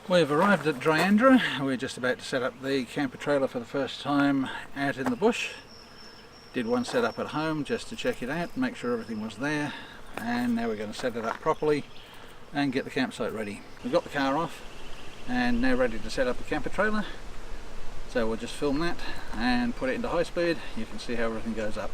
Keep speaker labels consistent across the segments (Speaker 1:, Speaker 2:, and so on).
Speaker 1: We've arrived at Dryandra. We're just about to set up the camper trailer for the first time out in the bush. Did one set up at home just to check it out, make sure everything was there, and now we're going to set it up properly and get the campsite ready. We've got the car off and now ready to set up the camper trailer. So we'll just film that and put it into high speed. You can see how everything goes up.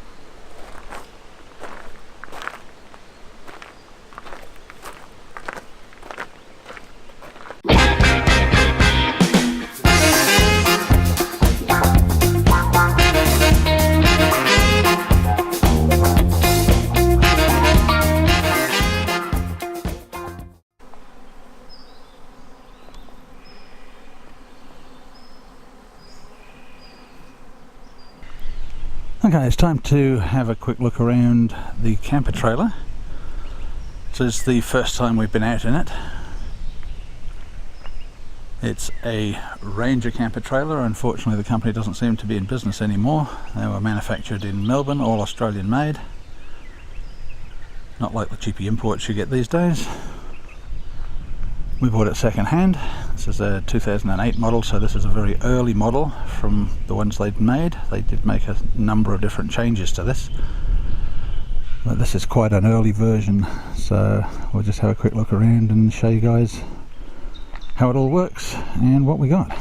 Speaker 1: Okay, it's time to have a quick look around the camper trailer. This is the first time we've been out in it. It's a Ranger camper trailer. Unfortunately, the company doesn't seem to be in business anymore. They were manufactured in Melbourne, all Australian made. Not like the cheapy imports you get these days. We bought it second hand. This is a 2008 model, so this is a very early model from the ones they'd made. They did make a number of different changes to this, but this is quite an early version, so we'll just have a quick look around and show you guys how it all works and what we got.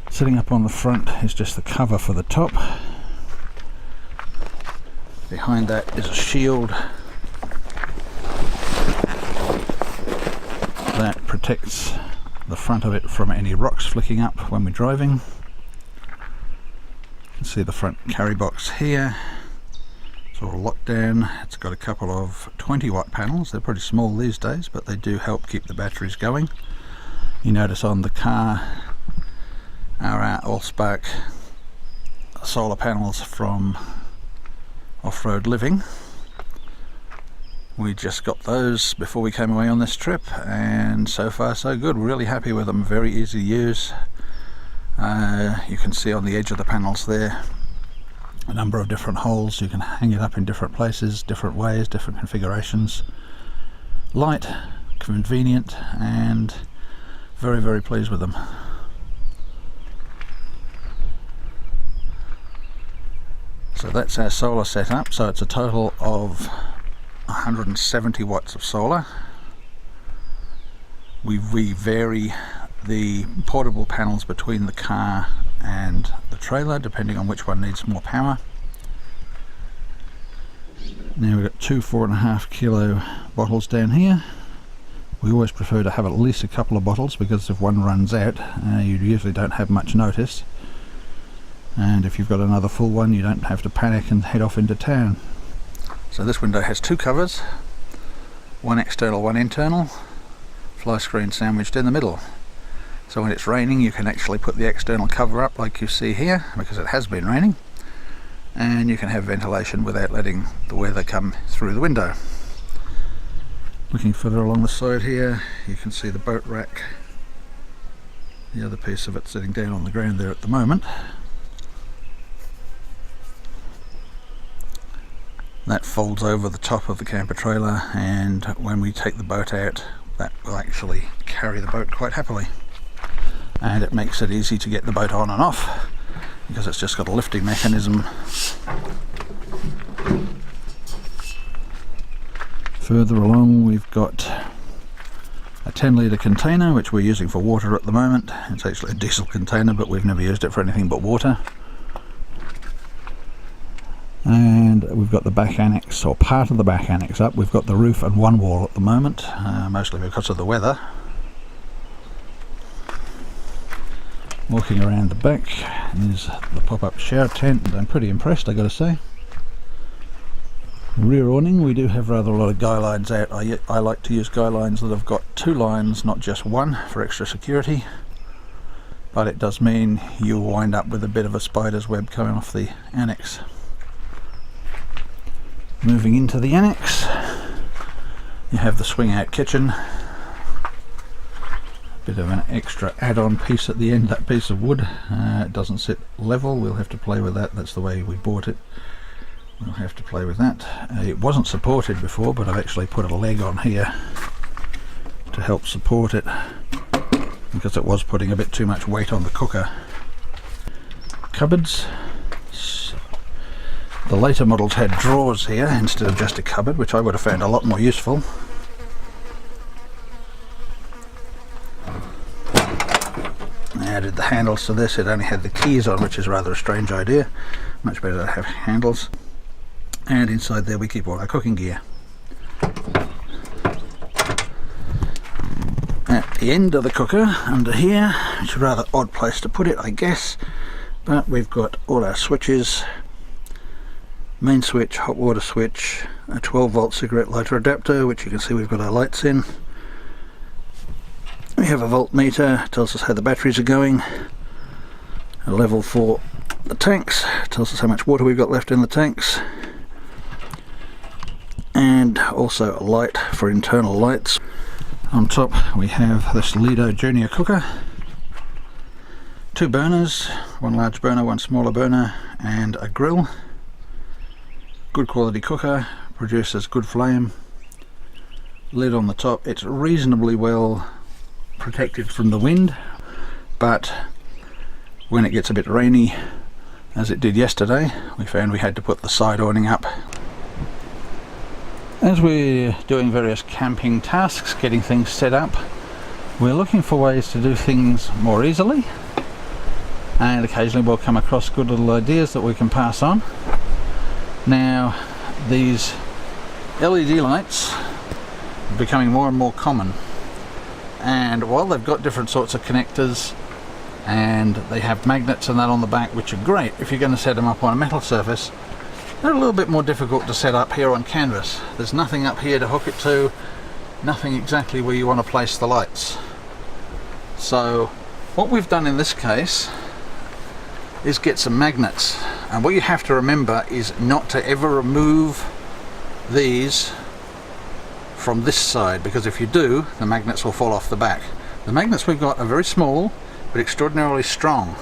Speaker 1: Sitting up on the front is just the cover for the top. Behind that is a shield that protects the front of it from any rocks flicking up when we're driving. You can see the front carry box here. It's all locked down. It's got a couple of 20-watt panels. They're pretty small these days, but they do help keep the batteries going. You notice on the car our all-spark solar panels from Off-Road Living. We just got those before we came away on this trip, and so far so good. Really happy with them. Very easy to use. You can see on the edge of the panels there a number of different holes. You can hang it up in different places, different ways, different configurations. Light, convenient, and very, very pleased with them. So that's our solar setup. So it's a total of 170 watts of solar. We vary the portable panels between the car and the trailer depending on which one needs more power. Now we've got two 4.5 kilo bottles down here. We always prefer to have at least a couple of bottles because if one runs out, you usually don't have much notice, and if you've got another full one you don't have to panic and head off into town. So this window has two covers, one external, one internal, fly screen sandwiched in the middle. So when it's raining you can actually put the external cover up like you see here, because it has been raining, and you can have ventilation without letting the weather come through the window. Looking further along the side here, you can see the boat rack, the other piece of it sitting down on the ground there at the moment. That folds over the top of the camper trailer, and when we take the boat out that will actually carry the boat quite happily, and it makes it easy to get the boat on and off because it's just got a lifting mechanism. Further along we've got a 10-litre container which we're using for water at the moment. It's actually a diesel container, but we've never used it for anything but water. And we've got the back annex, or part of the back annex up. We've got the roof and one wall at the moment, mostly because of the weather. Walking around the back is the pop-up shower tent. I'm pretty impressed, I gotta say. Rear awning, we do have rather a lot of guy lines out. I like to use guy lines that have got two lines, not just one, for extra security. But it does mean you'll wind up with a bit of a spider's web coming off the annex. Moving into the annex, you have the swing out kitchen. Bit of an extra add-on piece at the end, that piece of wood. It doesn't sit level, we'll have to play with that. That's the way we bought it. We'll have to play with that. It wasn't supported before, but I've actually put a leg on here to help support it, because it was putting a bit too much weight on the cooker. Cupboards. The later models had drawers here instead of just a cupboard, which I would have found a lot more useful. I added the handles to this. It only had the keys on, which is rather a strange idea. Much better to have handles. And inside there we keep all our cooking gear. At the end of the cooker, under here, it's a rather odd place to put it, I guess, but we've got all our switches. Main switch, hot water switch, a 12 volt cigarette lighter adapter, which you can see we've got our lights in. We have a voltmeter, tells us how the batteries are going. A level for the tanks, tells us how much water we've got left in the tanks. And also a light for internal lights. On top we have this Lido Junior cooker. 2 burners, one large burner, one smaller burner, and a grill. Good quality cooker, produces good flame. Lid on the top. It's reasonably well protected from the wind, but when it gets a bit rainy, as it did yesterday, we found we had to put the side awning up. As we're doing various camping tasks, getting things set up, we're looking for ways to do things more easily, and occasionally we'll come across good little ideas that we can pass on. Now, these LED lights are becoming more and more common, and while they've got different sorts of connectors and they have magnets and that on the back, which are great if you're going to set them up on a metal surface, they're a little bit more difficult to set up here on canvas. There's nothing up here to hook it to, nothing exactly where you want to place the lights. So what we've done in this case is get some magnets, and what you have to remember is not to ever remove these from this side, because if you do, the magnets will fall off the back. The magnets we've got are very small but extraordinarily strong,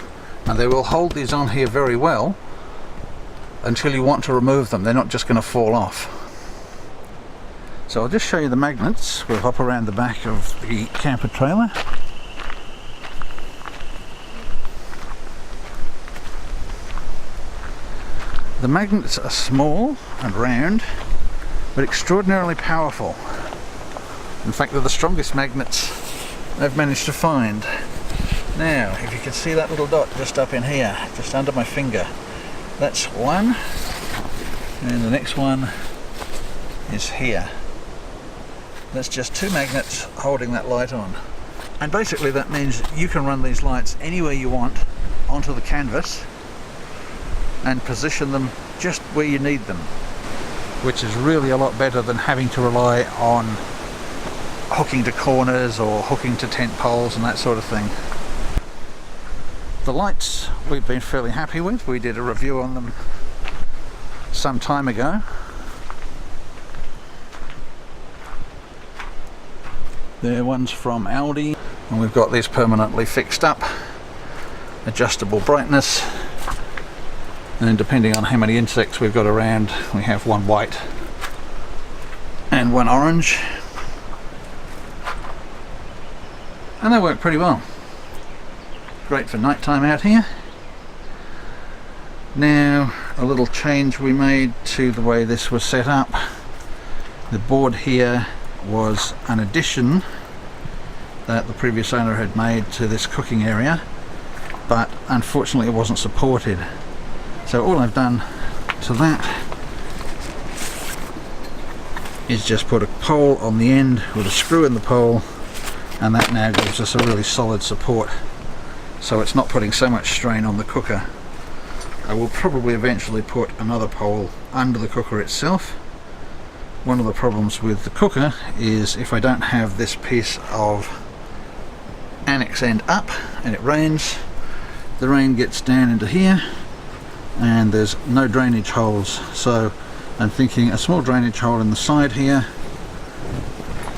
Speaker 1: and they will hold these on here very well until you want to remove them. They're not just going to fall off. So I'll just show you the magnets. We'll hop around the back of the camper trailer. The magnets are small and round, but extraordinarily powerful. In fact, they're the strongest magnets I've managed to find. Now, if you can see that little dot just up in here, just under my finger, that's one, and the next one is here. That's just 2 magnets holding that light on. And basically that means you can run these lights anywhere you want onto the canvas and position them just where you need them, which is really a lot better than having to rely on hooking to corners or hooking to tent poles and that sort of thing. The lights we've been fairly happy with. We did a review on them some time ago. They're ones from Aldi, and we've got these permanently fixed up, adjustable brightness, and depending on how many insects we've got around, we have one white and one orange, and they work pretty well. Great for nighttime out here. Now, a little change we made to the way this was set up. The board here was an addition that the previous owner had made to this cooking area, but unfortunately it wasn't supported. So all I've done to that is just put a pole on the end with a screw in the pole, and that now gives us a really solid support, so it's not putting so much strain on the cooker. I will probably eventually put another pole under the cooker itself. One of the problems with the cooker is if I don't have this piece of annex end up and it rains, the rain gets down into here and there's no drainage holes. So I'm thinking a small drainage hole in the side here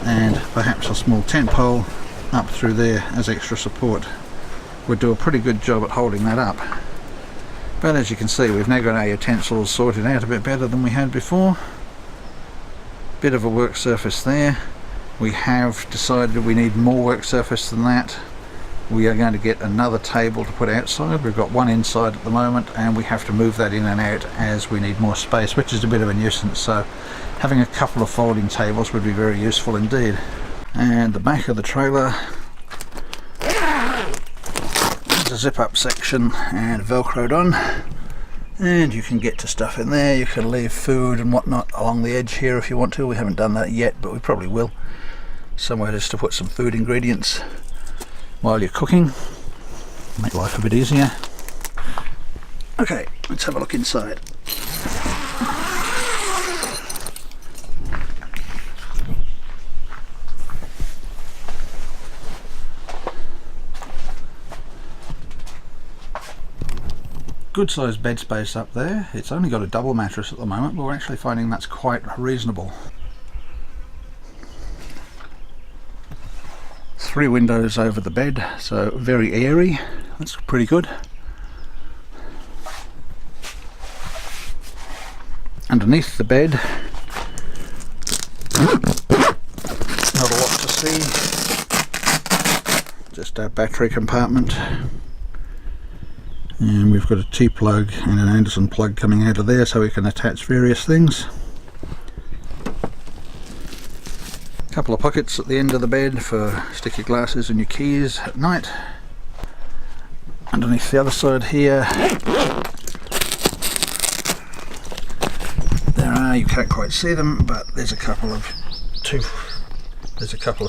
Speaker 1: and perhaps a small tent pole up through there as extra support would do a pretty good job at holding that up. But as you can see, we've now got our utensils sorted out a bit better than we had before. Bit of a work surface there, We have decided we need more work surface than that. We are going to get another table to put outside. We've got one inside at the moment, and we have to move that in and out as we need more space, which is a bit of a nuisance, so having a couple of folding tables would be very useful indeed. And the back of the trailer, there's a zip up section and velcroed on, and you can get to stuff in there. You can leave food and whatnot along the edge here if you want to. We haven't done that yet, but we probably will. Somewhere just to put some food ingredients while you're cooking, make life a bit easier. Okay, let's have a look inside. Good sized bed space up there. It's only got a double mattress at the moment, but we're actually finding that's quite reasonable. 3 windows over the bed, so very airy. That's pretty good. Underneath the bed, not a lot to see. Just our battery compartment. And we've got a T-plug and an Anderson plug coming out of there so we can attach various things. Couple of pockets at the end of the bed for stick your glasses and your keys at night. Underneath the other side here, there are, you can't quite see them, but there's a couple of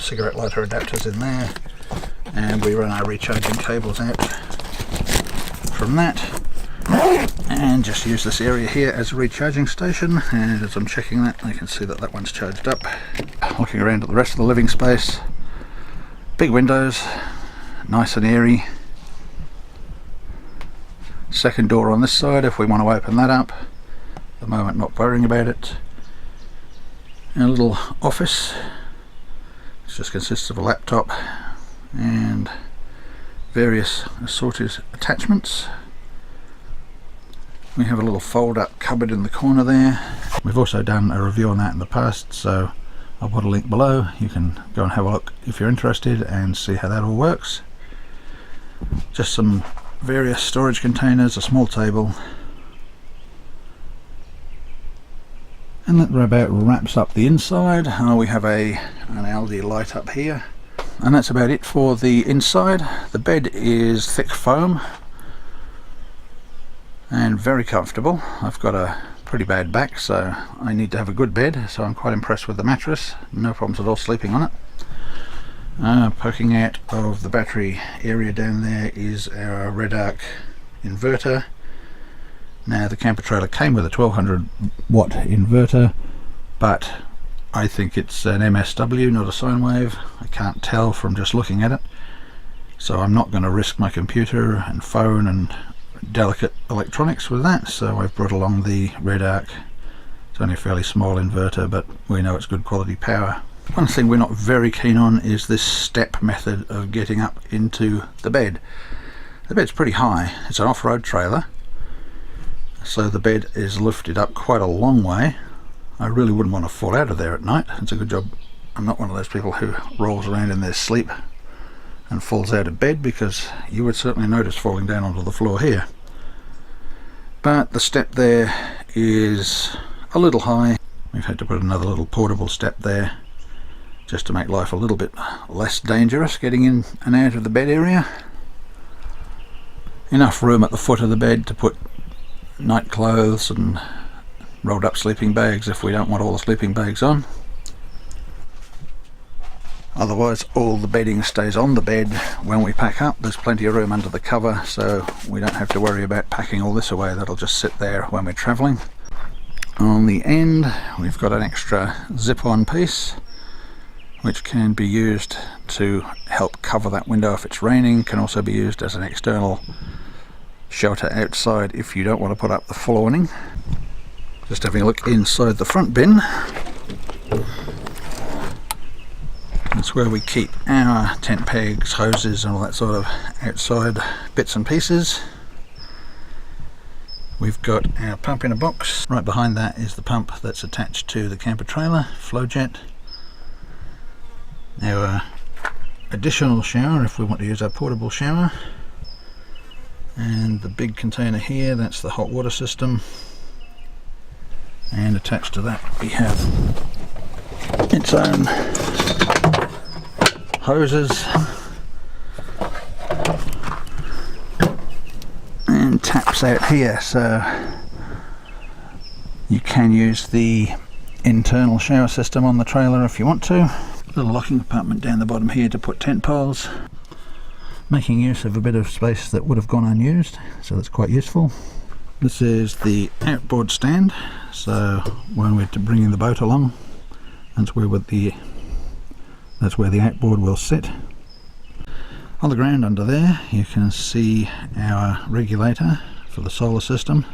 Speaker 1: cigarette lighter adapters in there, and we run our recharging cables out from that, and just use this area here as a recharging station. And as I'm checking that, I can see that that one's charged up. Looking around at the rest of the living space, big windows, nice and airy. Second door on this side if we want to open that up. At the moment not worrying about it. And a little office. It just consists of a laptop and various assorted attachments. We have a little fold up cupboard in the corner there. We've also done a review on that in the past, so I'll put a link below. You can go and have a look if you're interested and see how that all works. Just some various storage containers, a small table, and that about wraps up the inside. We have an Aldi light up here, and that's about it for the inside. The bed is thick foam and very comfortable. I've got a pretty bad back, so I need to have a good bed, so I'm quite impressed with the mattress. No problems at all sleeping on it. Poking out of the battery area down there is our red arc inverter. Now the camper trailer came with a 1200 watt inverter, but I think it's an MSW, not a sine wave. I can't tell from just looking at it, so I'm not going to risk my computer and phone and delicate electronics with that, so I've brought along the red arc. It's only a fairly small inverter, but we know it's good quality power. One thing we're not very keen on is this step method of getting up into the bed. The bed's pretty high. It's an off-road trailer, so the bed is lifted up quite a long way. I really wouldn't want to fall out of there at night. It's a good job I'm not one of those people who rolls around in their sleep and falls out of bed, because you would certainly notice falling down onto the floor here. But the step there is a little high. We've had to put another little portable step there just to make life a little bit less dangerous getting in and out of the bed area. Enough room at the foot of the bed to put night clothes and rolled up sleeping bags if we don't want all the sleeping bags on. Otherwise all the bedding stays on the bed when we pack up. There's plenty of room under the cover, so we don't have to worry about packing all this away. That'll just sit there when we're travelling. On the end we've got an extra zip-on piece which can be used to help cover that window if it's raining. Can also be used as an external shelter outside if you don't want to put up the full awning. Just having a look inside the front bin. That's where we keep our tent pegs, hoses and all that sort of outside bits and pieces. We've got our pump in a box. Right behind that is the pump that's attached to the camper trailer, flow jet. our additional shower if we want to use our portable shower, and the big container here, that's the hot water system, and attached to that we have its own hoses and taps out here, so you can use the internal shower system on the trailer if you want to. Little locking compartment down the bottom here to put tent poles, making use of a bit of space that would have gone unused, so that's quite useful. This is the outboard stand, so when we're bringing the boat along, that's where the outboard will sit. On the ground under there you can see our regulator for the solar system.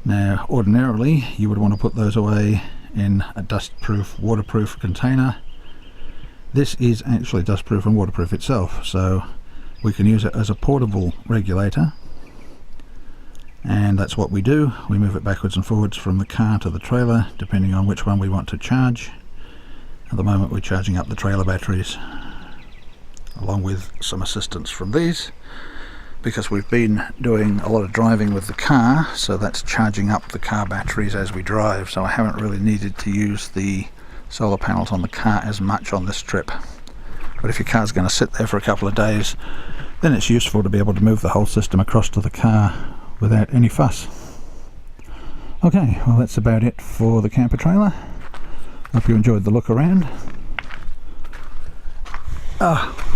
Speaker 1: Now ordinarily you would want to put those away in a dustproof, waterproof container. This is actually dustproof and waterproof itself, so we can use it as a portable regulator, and that's what we do. We move it backwards and forwards from the car to the trailer depending on which one we want to charge. At the moment we're charging up the trailer batteries, along with some assistance from these, because we've been doing a lot of driving with the car, so that's charging up the car batteries as we drive, so I haven't really needed to use the solar panels on the car as much on this trip. But if your car's going to sit there for a couple of days, then it's useful to be able to move the whole system across to the car without any fuss. Okay, well that's about it for the camper trailer. Hope you enjoyed the look around.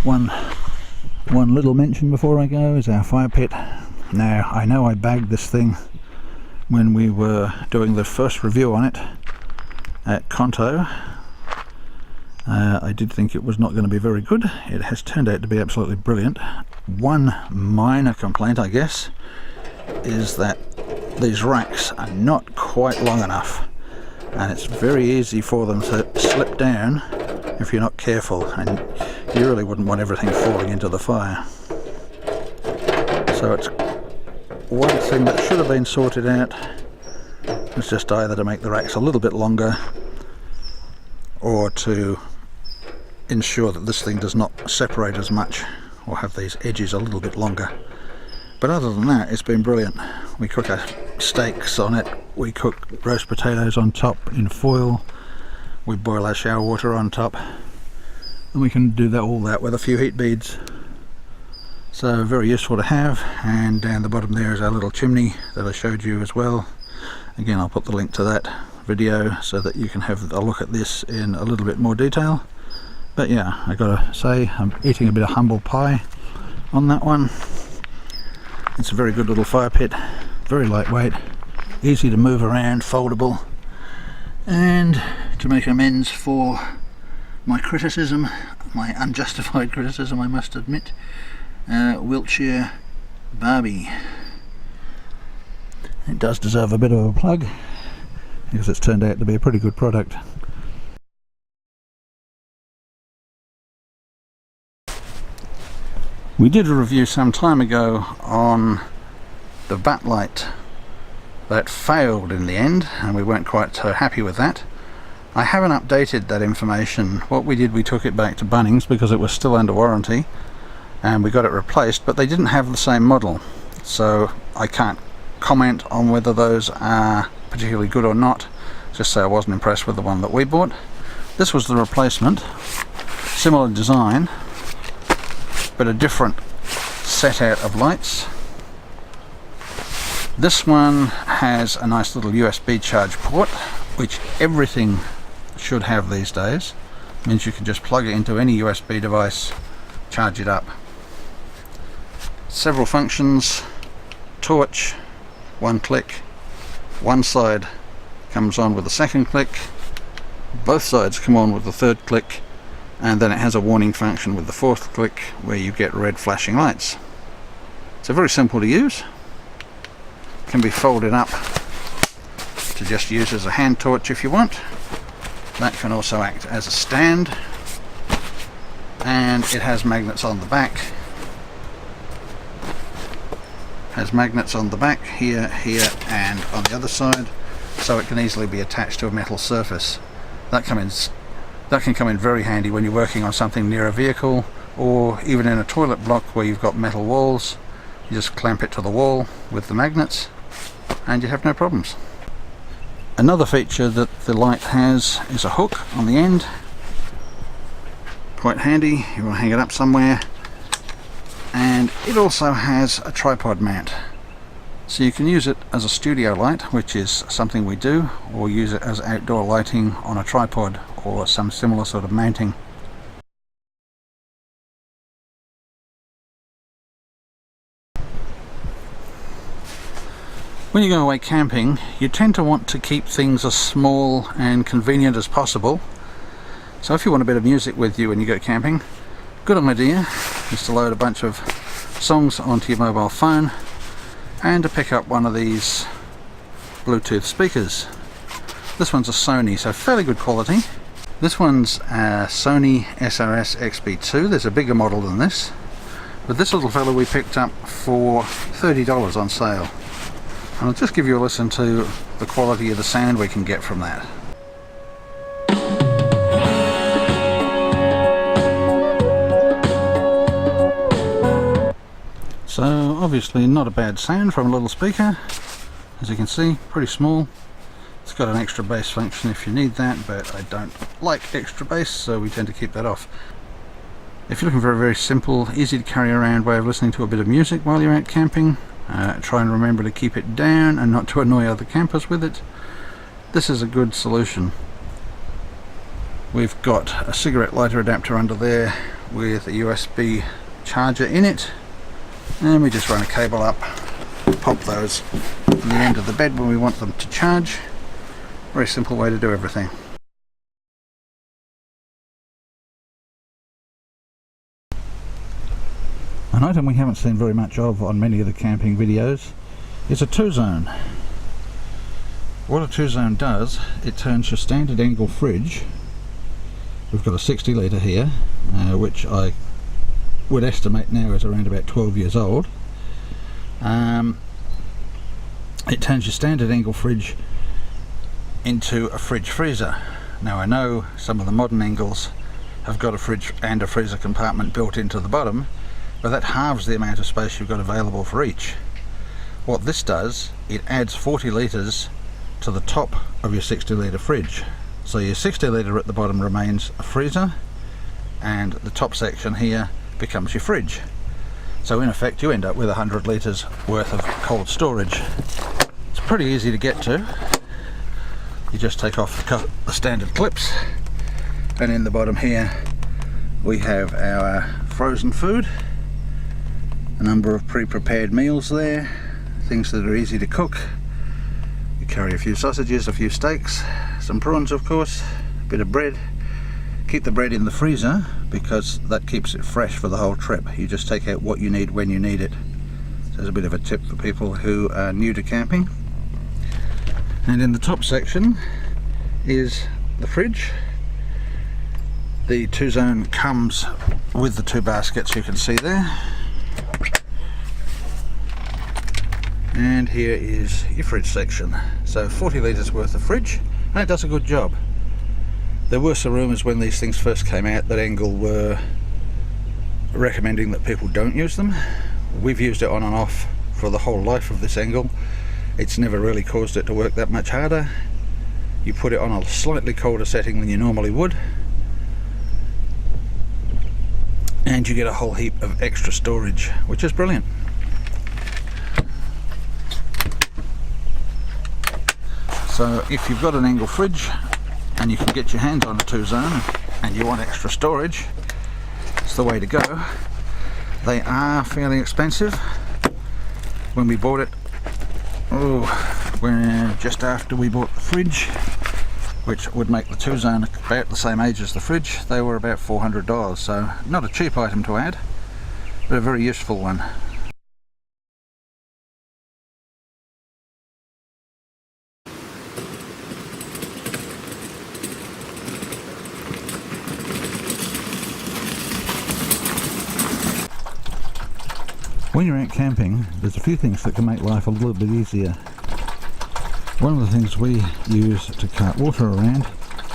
Speaker 1: One little mention before I go is our fire pit. Now I know I bagged this thing when we were doing the first review on it at Conto. I did think it was not going to be very good. It has turned out to be absolutely brilliant. One minor complaint, I guess, is that these racks are not quite long enough, and it's very easy for them to slip down if you're not careful, and you really wouldn't want everything falling into the fire. So it's one thing that should have been sorted out. It's just either to make the racks a little bit longer, or to ensure that this thing does not separate as much, or have these edges a little bit longer. But other than that, it's been brilliant. We cook our steaks on it, we cook roast potatoes on top in foil, we boil our shower water on top, and we can do all that with a few heat beads. So very useful to have. And down the bottom there is our little chimney that I showed you as well. Again, I'll put the link to that video so that you can have a look at this in a little bit more detail. But yeah, I gotta say, I'm eating a bit of humble pie on that one. It's a very good little fire pit, very lightweight, easy to move around, foldable. And to make amends for my criticism, my unjustified criticism I must admit, Wiltshire Barbie. It does deserve a bit of a plug, because it's turned out to be a pretty good product. We did a review some time ago on the backlight that failed in the end, and we weren't quite so happy with that. I haven't updated that information. What we did, we took it back to Bunnings because it was still under warranty, and we got it replaced, but they didn't have the same model, so I can't comment on whether those are particularly good or not. Just say I wasn't impressed with the one that we bought. This was the replacement, similar design, but a different set out of lights. This one has a nice little USB charge port, which everything should have these days. It means you can just plug it into any USB device, charge it up. Several functions: torch, one click, one side comes on with the second click, both sides come on with the third click, and then it has a warning function with the fourth click where you get red flashing lights. So very simple to use. Can be folded up to just use as a hand torch if you want. That can also act as a stand, and it has magnets on the back. Has magnets on the back here, here, and on the other side, so it can easily be attached to a metal surface. That comes That can come in very handy when you're working on something near a vehicle, or even in a toilet block where you've got metal walls. You just clamp it to the wall with the magnets and you have no problems. Another feature that the light has is a hook on the end. Quite handy, you will hang it up somewhere. And it also has a tripod mount. So you can use it as a studio light, which is something we do, or use it as outdoor lighting on a tripod or some similar sort of mounting. When you go away camping, you tend to want to keep things as small and convenient as possible. So if you want a bit of music with you when you go camping, good idea is to load a bunch of songs onto your mobile phone and to pick up one of these Bluetooth speakers. This one's a Sony, so fairly good quality. This one's a Sony SRS XB2. There's a bigger model than this, but this little fella we picked up for $30 on sale. And I'll just give you a listen to the quality of the sound we can get from that. So obviously not a bad sound from a little speaker. As you can see, pretty small. It's got an extra bass function if you need that, but I don't like extra bass, so we tend to keep that off. If you're looking for a very simple, easy to carry around way of listening to a bit of music while you're out camping, try and remember to keep it down and not to annoy other campers with it, this is a good solution. We've got a cigarette lighter adapter under there with a USB charger in it, and we just run a cable up, pop those on the end of the bed when we want them to charge. Very simple way to do everything. An item we haven't seen very much of on many of the camping videos is a two-zone. What a two-zone does, it turns your standard angle fridge. We've got a 60 litre here, which I would estimate now is around about 12 years old. It turns your standard angle fridge into a fridge freezer. Now I know some of the modern angles have got a fridge and a freezer compartment built into the bottom, but that halves the amount of space you've got available for each. What this does, it adds 40 litres to the top of your 60 litre fridge. So your 60 litre at the bottom remains a freezer, and the top section here becomes your fridge. So in effect you end up with 100 litres worth of cold storage. It's pretty easy to get to. You just take off the standard clips, and in the bottom here we have our frozen food. A number of pre-prepared meals there, things that are easy to cook. You carry a few sausages, a few steaks, some prawns of course, a bit of bread. Keep the bread in the freezer because that keeps it fresh for the whole trip. You just take out what you need when you need it. So there's a bit of a tip for people who are new to camping. And in the top section is the fridge. The two-zone comes with the two baskets you can see there. And here is your fridge section. So 40 litres worth of fridge, and it does a good job. There were some rumours when these things first came out that Engel were recommending that people don't use them. We've used it on and off for the whole life of this Engel. It's never really caused it to work that much harder. You put it on a slightly colder setting than you normally would, and you get a whole heap of extra storage, which is brilliant. So if you've got an Engel fridge and you can get your hands on a two-zone and you want extra storage, it's the way to go. They are fairly expensive. When we bought it, just after we bought the fridge, which would make the two-zone about the same age as the fridge, they were about $400, so not a cheap item to add, but a very useful one. When you're out camping, there's a few things that can make life a little bit easier. One of the things we use to cart water around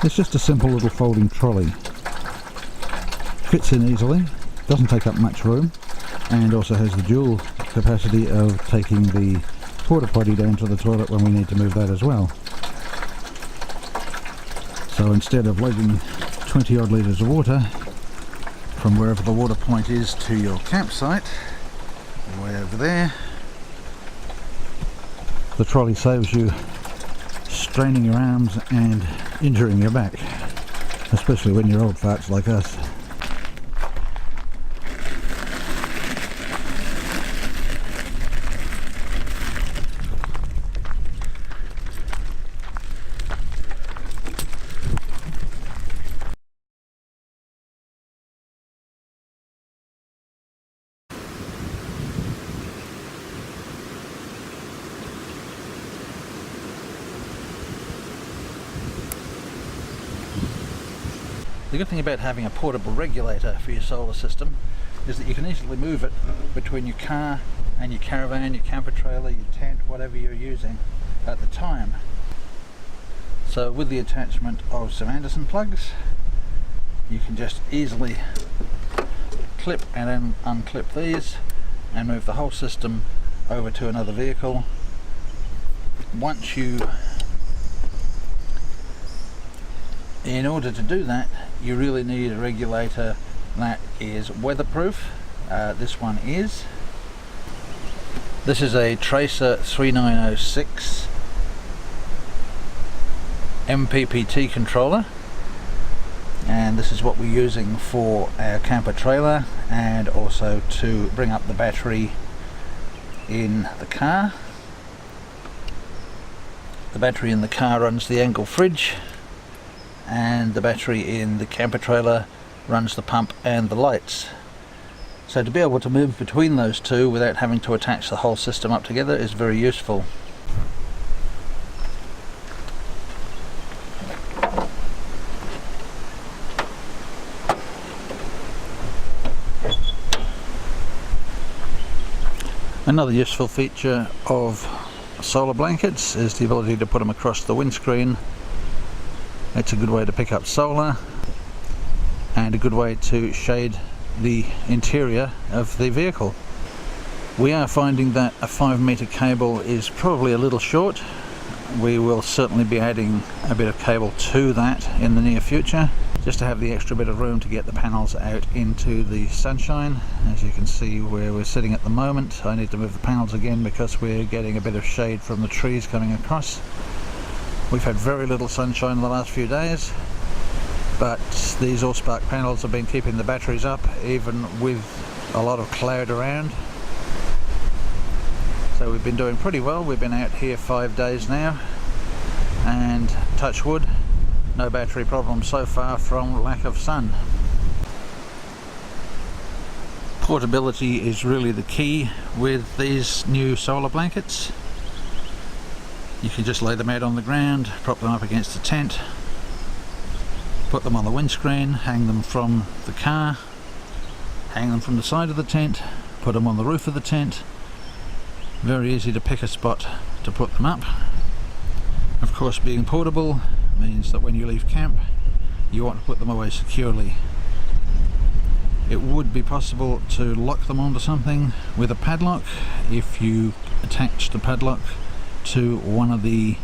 Speaker 1: It's just a simple little folding trolley. Fits in easily, doesn't take up much room, and also has the dual capacity of taking the porta potty down to the toilet when we need to move that as well. So instead of lugging 20 odd litres of water from wherever the water point is to your campsite, way over there, the trolley saves you straining your arms and injuring your back, especially when you're old farts like us. The good thing about having a portable regulator for your solar system is that you can easily move it between your car and your caravan, your camper trailer, your tent, whatever you're using at the time. So with the attachment of some Anderson plugs, you can just easily clip and then unclip these and move the whole system over to another vehicle. In order to do that, you really need a regulator that is weatherproof. This one is. This is a Tracer 3906 MPPT controller, and this is what we're using for our camper trailer and also to bring up the battery in the car. The battery in the car runs the Angle fridge, and the battery in the camper trailer runs the pump and the lights. So to be able to move between those two without having to attach the whole system up together is very useful. Another useful feature of solar blankets is the ability to put them across the windscreen. It's a good way to pick up solar and a good way to shade the interior of the vehicle. We are finding that a 5-meter cable is probably a little short. We will certainly be adding a bit of cable to that in the near future, just to have the extra bit of room to get the panels out into the sunshine. As you can see where we're sitting at the moment, I need to move the panels again because we're getting a bit of shade from the trees coming across. We've had very little sunshine in the last few days, but these AllSpark panels have been keeping the batteries up even with a lot of cloud around. So we've been doing pretty well. We've been out here 5 days now, and touch wood, no battery problems so far from lack of sun. Portability is really the key with these new solar blankets. You can just lay them out on the ground, prop them up against the tent, put them on the windscreen, hang them from the car, hang them from the side of the tent, put them on the roof of the tent. Very easy to pick a spot to put them up. Of course, being portable means that when you leave camp, you want to put them away securely. It would be possible to lock them onto something with a padlock if you attach the padlock to one of the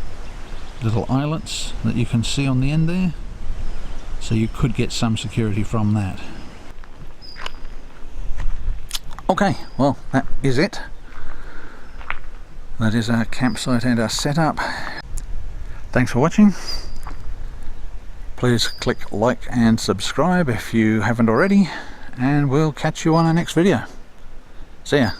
Speaker 1: little eyelets that you can see on the end there, so you could get some security from that. Okay, well, that is it. That is our campsite and our setup. Thanks for watching. Please click like and subscribe if you haven't already, and we'll catch you on our next video. See ya.